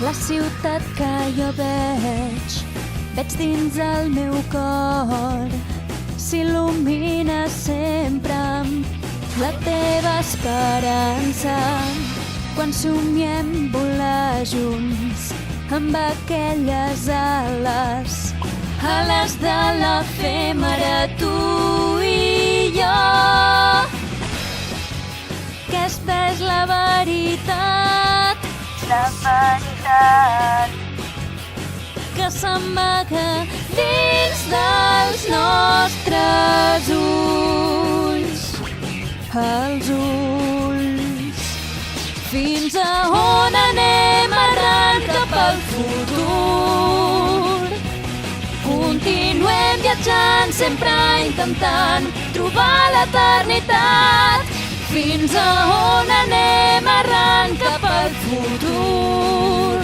La ciutat que jo veig dins el meu cor, s'il·lumina sempre amb la teva esperança. Quan somiem volar junts amb aquelles ales, ales de l'efèmera, tu i jo. Aquesta és la veritat, que s'amaga dins dels nostres ulls, els ulls. Fins a on anem errant cap al futur? Continuem viatjant, sempre intentant trobar l'eternitat. Fins a on anem errant cap al futur?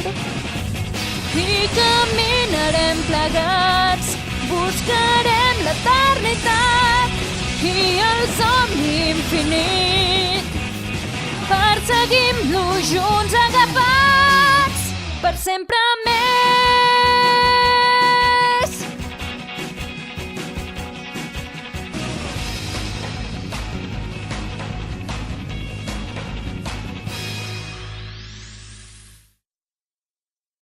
I caminarem plegats, buscarem l'eternitat i el somni infinit. Perseguim-lo junts agafats per sempre més.